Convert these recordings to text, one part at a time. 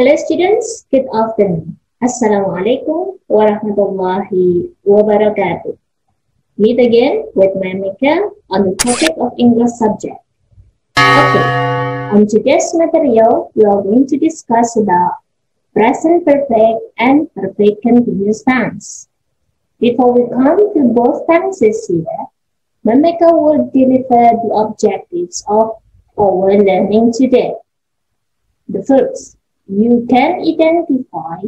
Hello students, good afternoon. Assalamualaikum warahmatullahi wabarakatuh. Meet again with my Mika on the topic of English subject. Okay, on today's material, we are going to discuss about present perfect and perfect continuous tense. Before we come to both tenses here, Mika will deliver the objectives of our learning today. The first, you can identify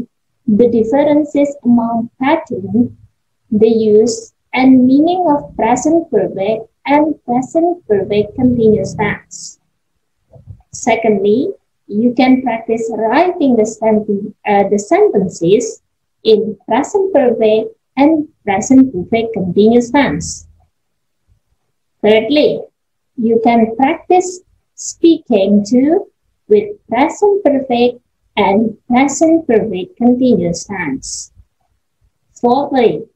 the differences among pattern, the use and meaning of present perfect and present perfect continuous tense. Secondly, you can practice writing the sentences in present perfect and present perfect continuous tense. Thirdly, you can practice speaking too with present perfect and present perfect continuous tense. Fourthly,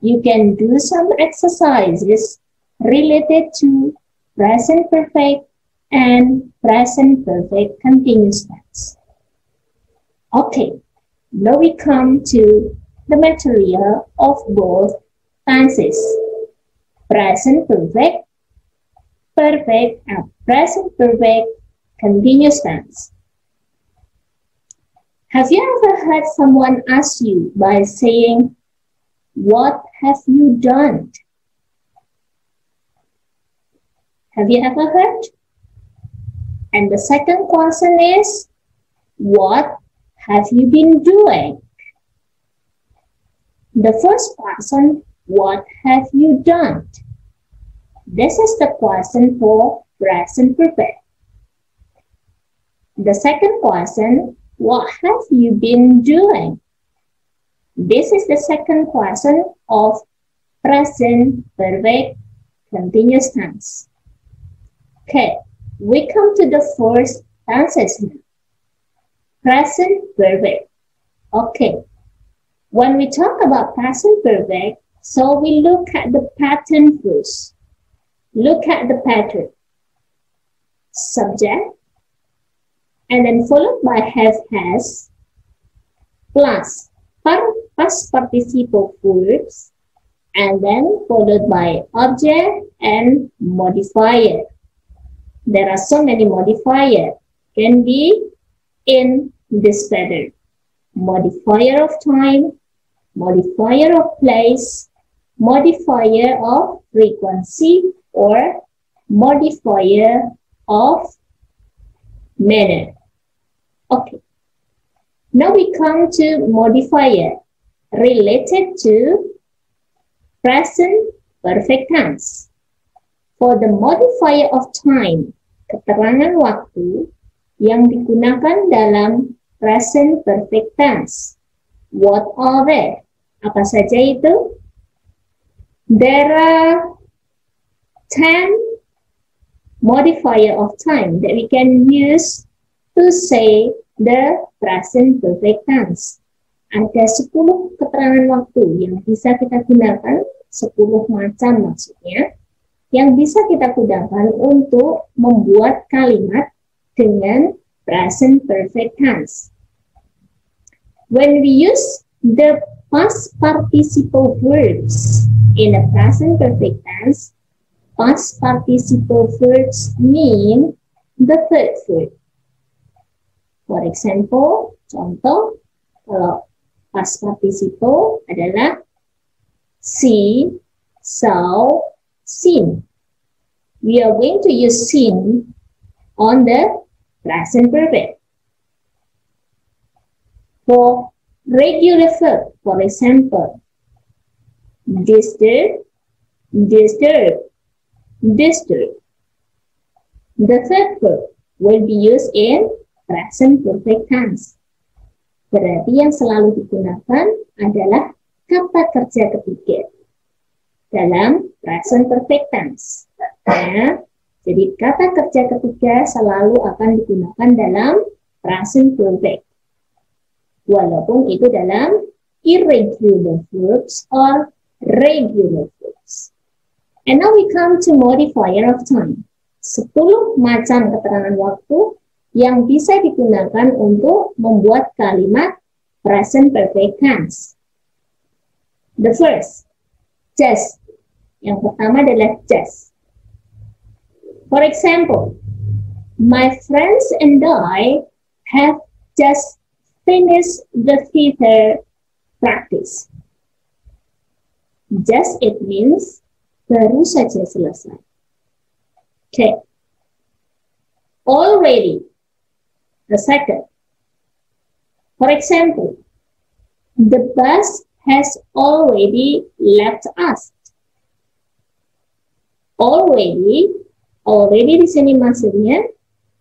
you can do some exercises related to present perfect and present perfect continuous tense. Okay, now we come to the material of both tenses. Present perfect, perfect and present perfect continuous tense. Have you ever heard someone ask you by saying, "What have you done?" Have you ever heard? And the second question is, what have you been doing? The first question, what have you done? This is the question for present perfect. The second question, what have you been doing? This is the second question of present perfect continuous tense. Okay, we come to the first tenses now. Present perfect. Okay, when we talk about present perfect, so we look at the pattern first. Look at the pattern. Subject, and then followed by have has, plus past participle verbs, and then followed by object and modifier. There are so many modifiers can be in this pattern. Modifier of time, modifier of place, modifier of frequency, or modifier of manner. Okay, now we come to modifier related to present perfect tense. For the modifier of time, keterangan waktu yang digunakan dalam present perfect tense. What are they? Apa saja itu? There are 10 modifier of time that we can use to say the present perfect tense. Ada 10 keterangan waktu yang bisa kita gunakan, 10 macam maksudnya, yang bisa kita gunakan untuk membuat kalimat dengan present perfect tense. When we use the past participle verbs in a present perfect tense, past participle verbs mean the third verb. For example, contoh, kalau past participle adalah see, saw, seen. We are going to use seen on the present perfect. For regular verb, for example, disturb, disturb, disturb. The third verb will be used in present perfect tense. Berarti yang selalu digunakan adalah kata kerja ketiga dalam present perfect tense. Ya, jadi kata kerja ketiga selalu akan digunakan dalam present perfect. Walaupun itu dalam irregular verbs or regular verbs. And now we come to modifier of time. 10 macam keterangan waktu yang bisa digunakan untuk membuat kalimat present perfect tense. The first, just. Yang pertama adalah just. For example, my friends and I have just finished the theater practice. Just it means baru saja selesai. Okay. Already. The second. For example, the bus has already left us. Already di sini maksudnya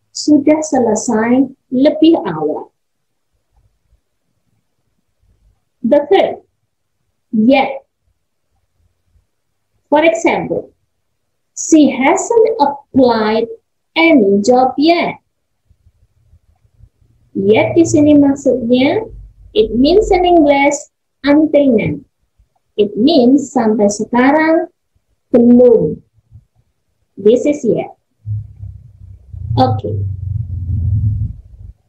sudah selesai lebih awal. The third, yet. For example, she hasn't applied any job yet. Yet di sini maksudnya, it means in English until now. It means sampai sekarang belum. This is yet. Okay.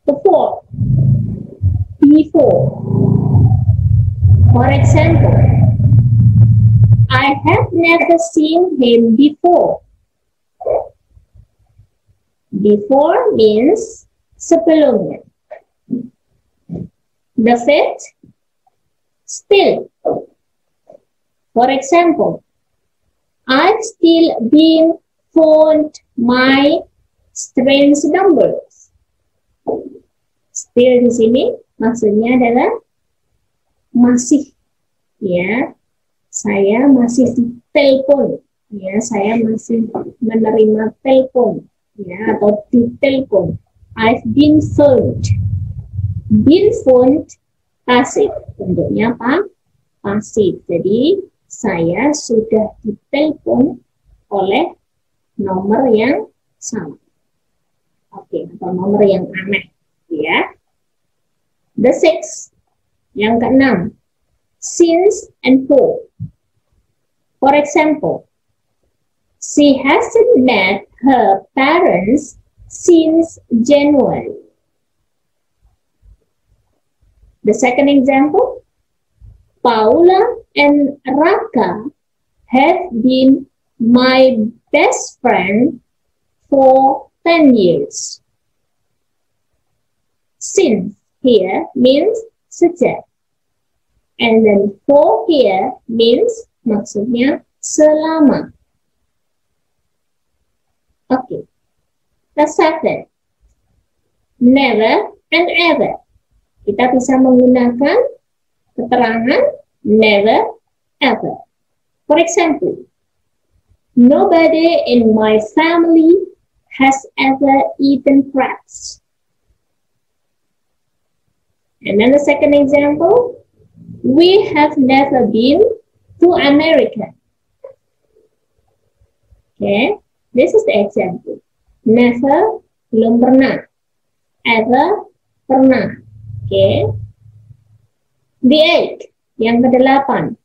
The fourth, before. For example, I have never seen him before. Before means sebelumnya. The fifth, still. For example, I've still been phoned my strange numbers. Still di sini maksudnya adalah masih, ya. Saya masih ditelepon, ya. Saya masih menerima telepon, ya, atau ditelepon. I've been phoned. Been phoned pasif, bentuknya apa? Pasif. Jadi saya sudah ditelepon oleh nomor yang sama. Oke, atau nomor yang aneh, ya. The sixth, yang keenam, since and for. For example, she hasn't met her parents since January. The second example, Paula and Raka have been my best friend for 10 years. Since here means sejak. And then for here means maksudnya selama. Okay. The second, never and ever. Kita bisa menggunakan keterangan never, ever. For example, nobody in my family has ever eaten crabs. And then the second example, we have never been to America. Okay, this is the example. Never, belum pernah. Ever, pernah. Okay. The eighth, yang ke-8.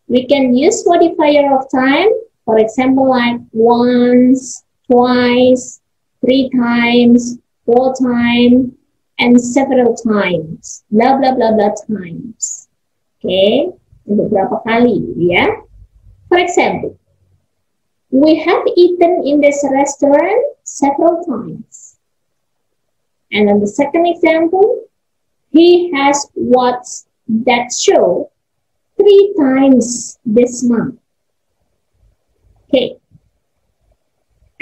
We can use modifier of time, for example, like once, twice, 3 times, 4 times, and several times. Blah, blah, blah, blah times. Okay. Untuk berapa kali, ya. For example, we have eaten in this restaurant several times. And then the second example, he has watched that show 3 times this month. Okay.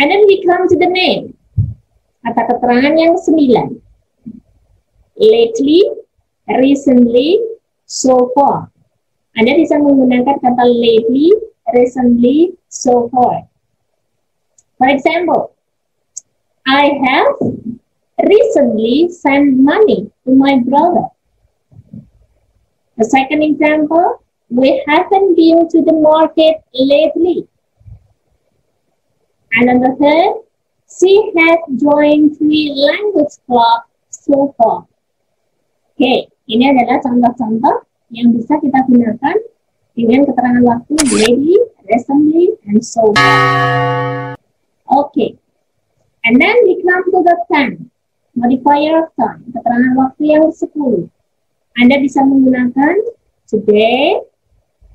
And then we come to the name. Kata keterangan yang 9. Lately, recently, so far. Anda bisa menggunakan kata lately, recently, so far. For example, I have recently sent money to my brother. The second example, we haven't been to the market lately. And then the third, she has joined 3 language clubs so far. Oke, ini adalah contoh-contoh yang bisa kita gunakan dengan keterangan waktu lately, recently, and so far. Okay, and then we come to the 10. Modifier of time, keterangan waktu yang ke-10. Anda bisa menggunakan today,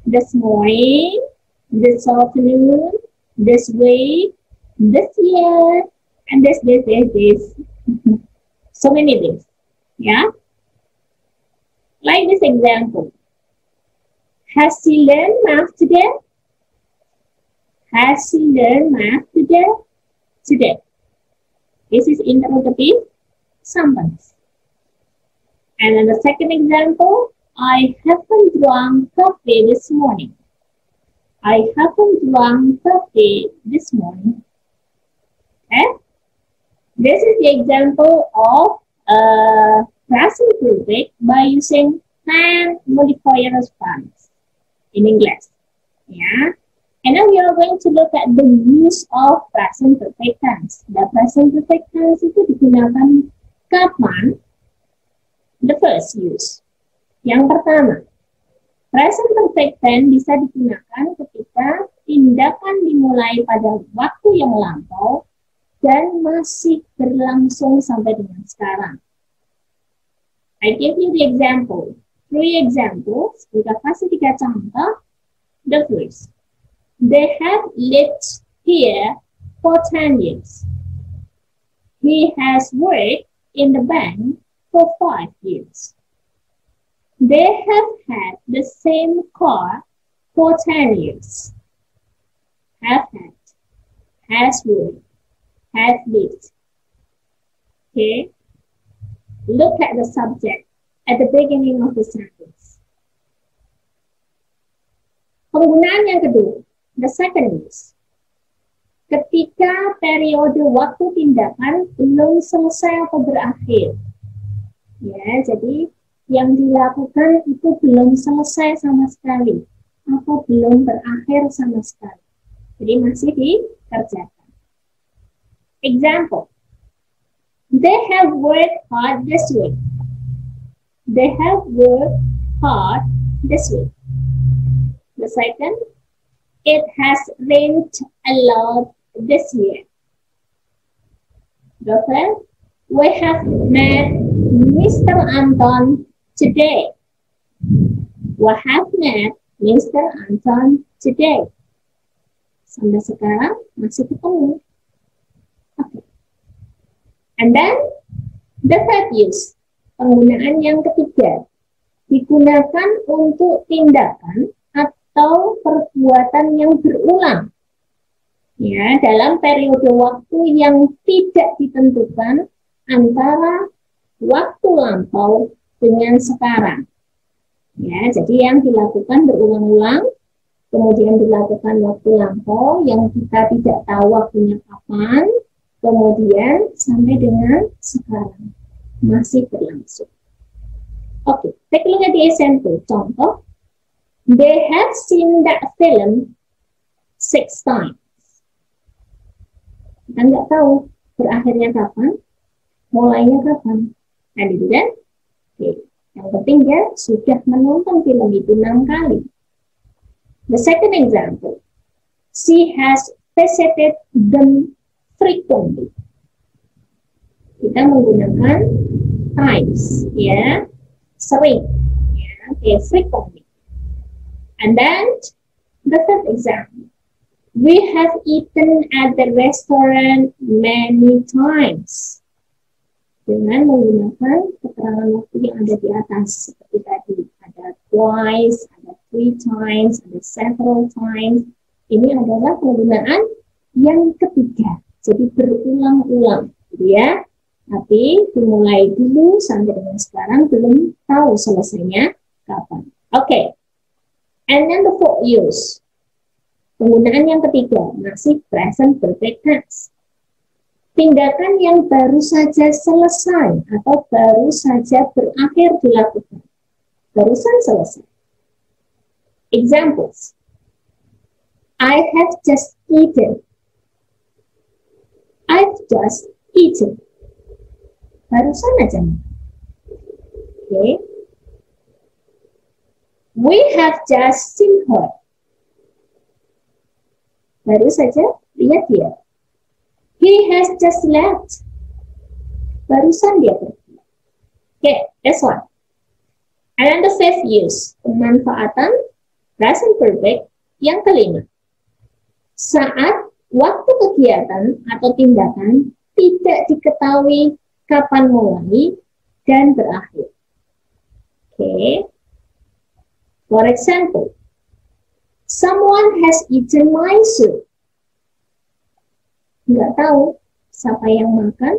this morning, this afternoon, this week, this year, and this. So many days. Yeah? Like this example. Has she learned math today? Has she learned math today? Today. This is interrogative sentence. And then the second example, I haven't drunk coffee this morning. I haven't drunk coffee this morning. Okay? This is the example of present perfect by using and modifier of time in English. Yeah. And now we are going to look at the use of present perfect tense. The present perfect tense itu digunakan kapan? The first use. Yang pertama, present perfect tense bisa digunakan ketika tindakan dimulai pada waktu yang lampau dan masih berlangsung sampai dengan sekarang. I give you the example. 3 examples. Kita kasih 3 contoh. The first. They have lived here for 10 years. He has worked in the bank for 5 years. They have had the same car for 10 years. Have had, has worked, has lived. Okay. Look at the subject at the beginning of the sentence. Penggunaan yang kedua. The second use. Ketika periode waktu tindakan belum selesai atau berakhir. Ya, jadi yang dilakukan itu belum selesai sama sekali atau belum berakhir sama sekali. Jadi masih dikerjakan. Example. They have worked hard this week. They have worked hard this week. The second. It has rained a lot this year. The third, we have met Mr. Anton today. We have met Mr. Anton today. Sampai sekarang masih ketemu. Okay. And then, the third use. Penggunaan yang ketiga. Digunakan untuk tindakan atau perbuatan yang berulang ya dalam periode waktu yang tidak ditentukan antara waktu lampau dengan sekarang ya, jadi yang dilakukan berulang-ulang kemudian dilakukan waktu lampau yang kita tidak tahu waktunya kapan kemudian sampai dengan sekarang masih berlangsung. Oke, take a look at the example. Contoh. They have seen that film 6 times. Kita nggak tahu berakhirnya kapan, mulainya kapan. Nah, gitu kan? Oke. Yang penting dia sudah menonton film itu 6 kali. The second example. She has visited them frequently. Kita menggunakan times, ya, sering, ya, okay, frequently. And then, the third example. We have eaten at the restaurant many times. Dengan menggunakan keterangan waktu yang ada di atas. Seperti tadi, ada twice, ada 3 times, ada several times. Ini adalah penggunaan yang ketiga. Jadi berulang-ulang, gitu ya. Tapi dimulai dulu sampai dengan sekarang belum tahu selesainya kapan. Oke. And then the fourth use. Penggunaan yang ketiga masih present perfect tense. Tindakan yang baru saja selesai atau baru saja berakhir dilakukan. Barusan selesai. Examples. I have just eaten. I've just eaten. Barusan aja. Okay. We have just seen her. Baru saja lihat dia. He has just left. barusan dia pergi. Okay, that's one. And then the fifth use, pemanfaatan present perfect yang kelima. Saat waktu kegiatan atau tindakan tidak diketahui kapan mulai dan berakhir. Okay. For example, someone has eaten my soup. Nggak tahu siapa yang makan,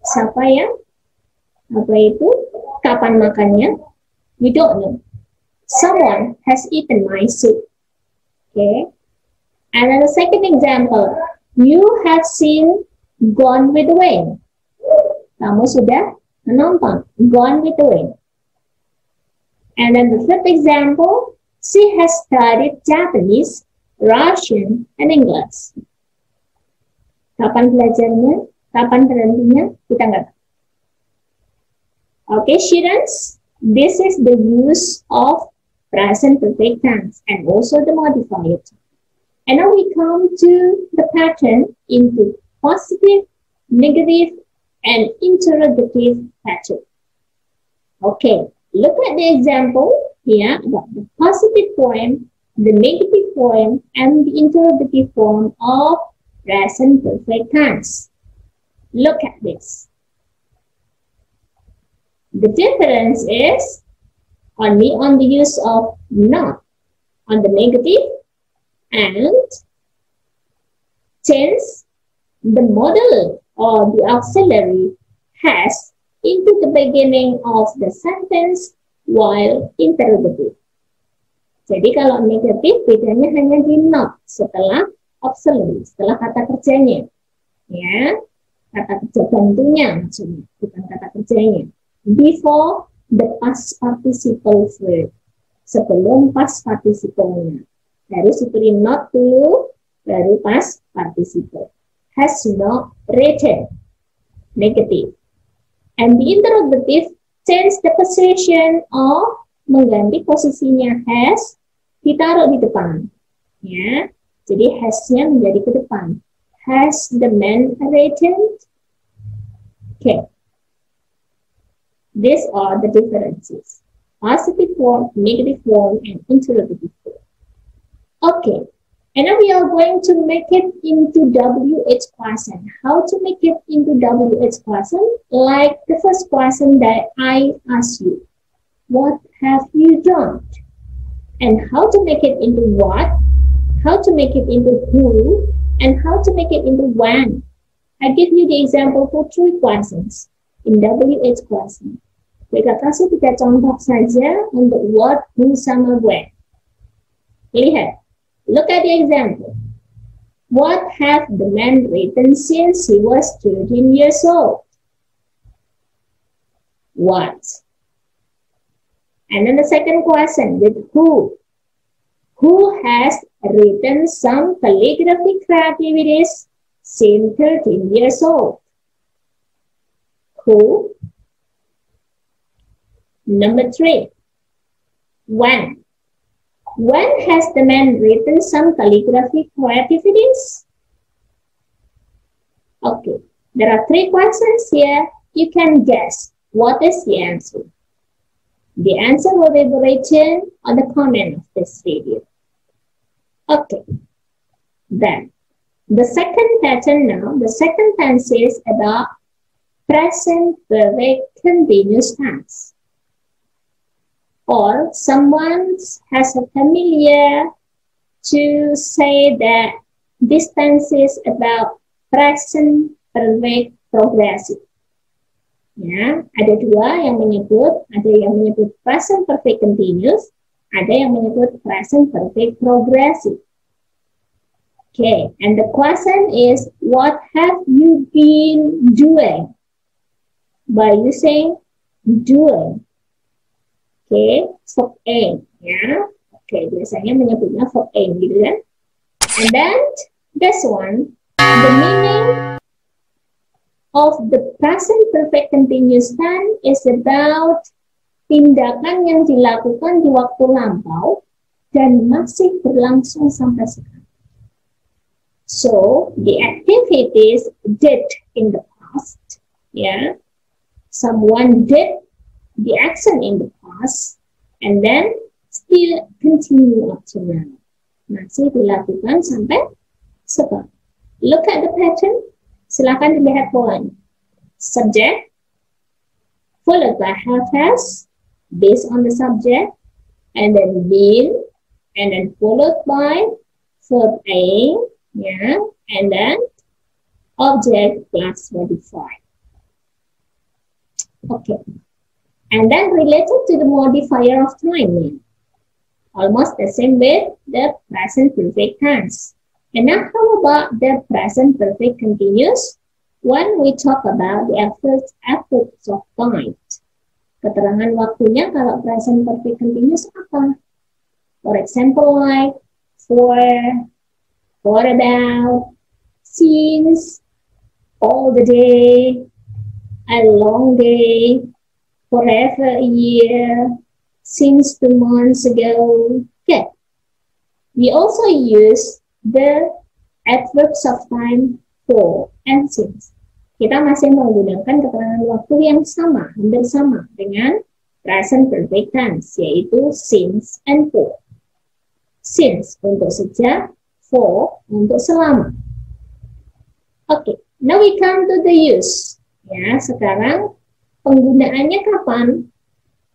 siapa yang kapan makannya. We don't know. Someone has eaten my soup. Okay. And then the second example, you have seen Gone with the Wind. Kamu sudah menonton Gone with the Wind. And then the fifth example, she has studied Japanese, Russian, and English. Kapan belajarnya? Kapan berhentinya? Kita nggak tahu. Okay, students, this is the use of present perfect tense and also the modifier. And now we come to the pattern into positive, negative, and interrogative pattern. Okay, look at the example here about the positive form, the negative form, and the interrogative form of present perfect tense. Look at this. The difference is only on the use of not on the negative, and since the modal or the auxiliary has into the beginning of the sentence while interrogative. Jadi kalau negatif bedanya hanya di not setelah auxiliary, setelah kata kerjanya. Ya, kata kerja bantunya maksudnya, bukan kata kerjanya. Before the past participle verb, sebelum past participle-nya. Baru seperti not dulu, baru past participle. Has not written, negative. And the interrogative change the position of, mengganti posisinya has, ditaruh di depan. Ya, jadi has-nya menjadi ke depan. Has the man written? Okay. These are the differences. Positive form, negative form, and interrogative form. Okay. And now we are going to make it into WH question. How to make it into WH question? Like the first question that I asked you. What have you done? And how to make it into what? How to make it into who? And how to make it into when? I give you the example for 3 questions in WH question. Mereka kasih 3 contoh saja untuk what, who, sama when. Lihat. Look at the example. What have the man written since he was 13 years old? What? And then the second question with who? Who has written some calligraphic activities since 13 years old? Who? Number 3. When? When has the man written some calligraphic activities? Okay, there are 3 questions here. You can guess what is the answer. The answer will be written on the comment of this video. Okay, then the second pattern now, the second tense is about present perfect continuous tense. Or someone has a familiar to say that this tense is about present perfect progressive. Ya, ada 2 yang menyebut, ada yang menyebut present perfect continuous, ada yang menyebut present perfect progressive. Okay, and the question is, what have you been doing? By using doing. Okay, verb aim, ya. Okay, biasanya menyebutnya verb aim gitu kan. And then this one, the meaning of the present perfect continuous tense is about tindakan yang dilakukan di waktu lampau dan masih berlangsung sampai sekarang. So, the activities did in the past, ya, Someone did the action in the past and then still continue up to now. Masih dilakukan sampai sekarang. Look at the pattern. Silakan dilihat polanya. Subject followed by have-has based on the subject, and then been, and then followed by verb A, yeah, and then object plus modifier. Okay, and then related to the modifier of time, almost the same with the present perfect tense. And now how about the present perfect continuous? When we talk about the efforts of time. Keterangan waktunya kalau present perfect continuous apa? For example, like for about, since, all the day, a long day, forever a year, since 2 months ago. Okay. We also use the adverbs of time for and since. Kita masih menggunakan keterangan waktu yang sama, hampir sama dengan present perfect tense, yaitu since and for. Since untuk sejak, for untuk selama. Okay, now we come to the use. Ya, sekarang penggunaannya kapan?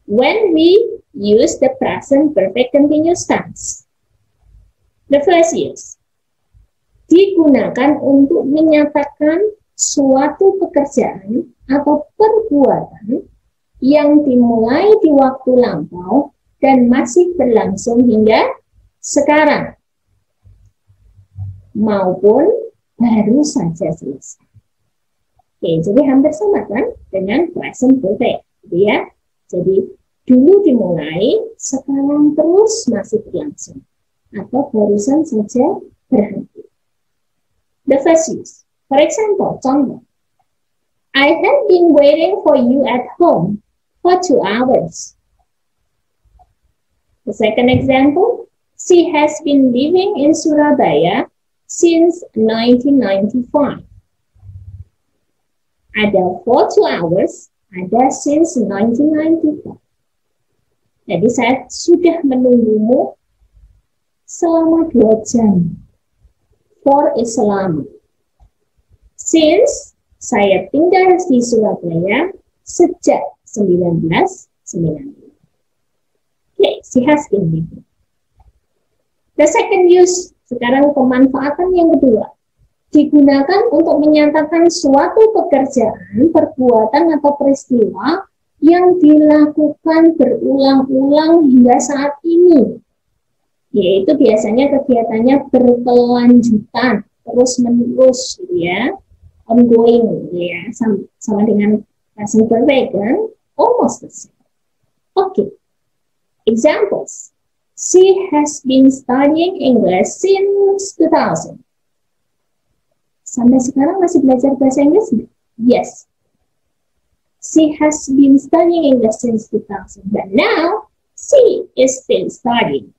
When we use the present perfect continuous tense. The first use. Digunakan untuk menyatakan suatu pekerjaan atau perbuatan yang dimulai di waktu lampau dan masih berlangsung hingga sekarang, maupun baru saja selesai. Oke, jadi hampir sama kan dengan present perfect, gitu ya. Jadi dulu dimulai, sekarang terus masih berlangsung, atau barusan saja berhenti. The first use. For example, contoh. I have been waiting for you at home for 2 hours. The second example, she has been living in Surabaya since 1995. Ada for 2 hours, ada since 1995. Jadi saya sudah menunggumu selama 2 jam. For is selama. Since saya tinggal di Surabaya sejak 1990. Okay, she has been living. The second use, sekarang pemanfaatan yang kedua, digunakan untuk menyatakan suatu pekerjaan, perbuatan atau peristiwa yang dilakukan berulang-ulang hingga saat ini. Yaitu biasanya kegiatannya berkelanjutan, terus-menerus, gitu ya. Ongoing, ya, sama dengan present perfect kan, almost the same. Okay, examples. She has been studying English since 2000. Sampai sekarang masih belajar bahasa Inggris? Yes. She has been studying English since 2000, but now she is still studying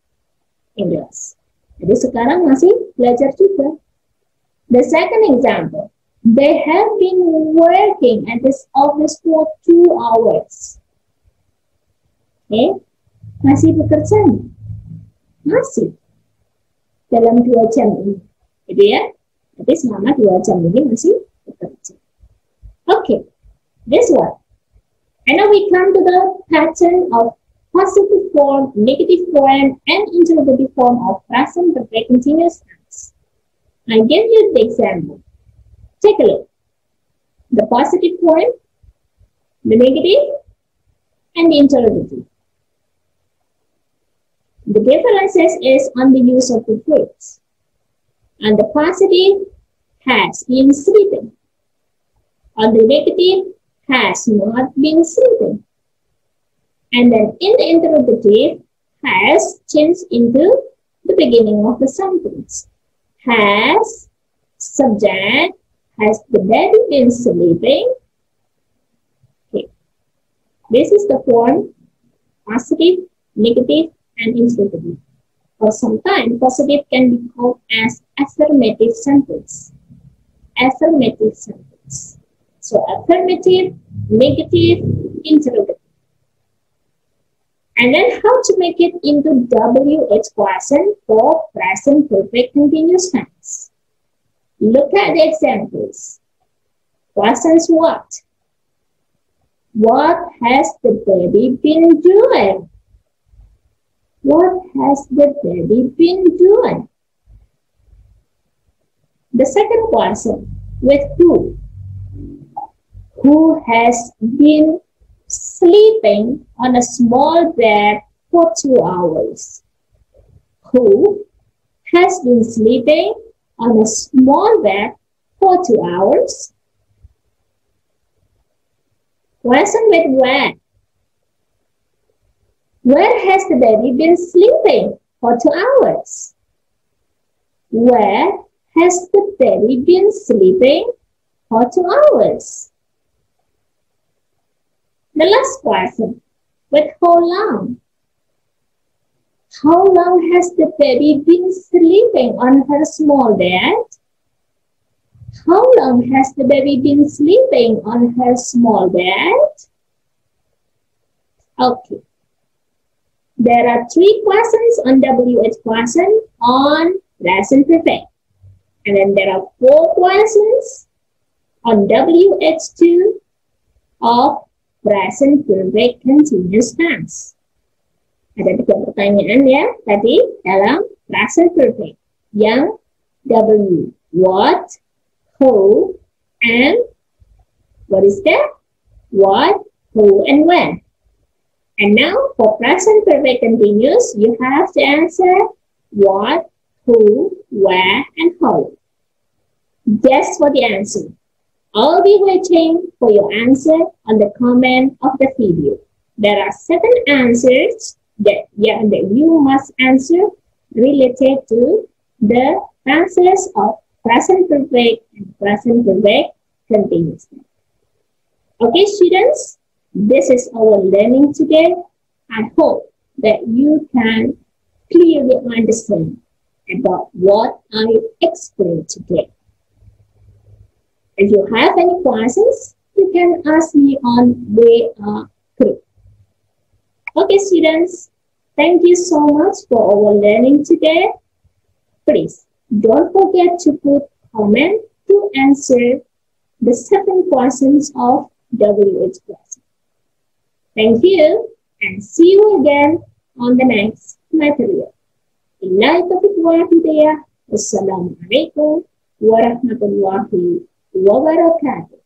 English. Jadi sekarang masih belajar juga. The second example. They have been working at this office for 2 hours. Okay, masih bekerja? Masih. Dalam 2 jam ini. Gitu ya. Jadi selama 2 jam ini masih bekerja. Okay, this one. And now we come to the pattern of positive form, negative form, and interrogative form of present perfect continuous tense. I give you the example. Take a look. The positive form, the negative, and the interrogative. The differences is on the use of the verbs. And the positive has been sleeping. And the negative has not been sleeping. And then in the interrogative has changed into the beginning of the sentence. Has, subject, has the baby been sleeping? Okay. This is the form positive, negative, and interrogative. Or sometimes positive can be called as affirmative sentence. Affirmative sentence. So affirmative negative interrogative. And then how to make it into WH question for present perfect continuous tense. Look at the examples. Questions what? What has the baby been doing? What has the baby been doing? The second question, with who? Who has been sleeping on a small bed for 2 hours? Who has been sleeping on a small bed for 2 hours? Question with where? Where has the baby been sleeping for 2 hours? Where has the baby been sleeping for 2 hours? The last question, with how long? How long has the baby been sleeping on her small bed? How long has the baby been sleeping on her small bed? Okay. There are 3 questions on WH question on present perfect. And then there are 4 questions on WH2 of present perfect continuous tense. Ada 3 pertanyaan ya tadi dalam present perfect. Yang W, what, who, and what is that? What, who, and when. And now for present perfect continuous, you have to answer what, who, where, and how. Guess for the answer. I'll be waiting for your answer on the comment of the video. There are 7 answers that you must answer related to the tenses of present perfect and present perfect continuous. Okay, students, this is our learning today. I hope that you can clearly understand about what I explained today. If you have any questions, you can ask me on the group. Okay, students, thank you so much for our learning today. Please don't forget to put comment to answer the 7 questions of WH question. Thank you and see you again on the next material. Wassalamualaikum warahmatullahi wabarakatuh.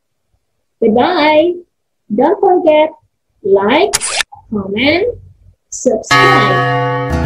Goodbye. Don't forget, like, comment, subscribe.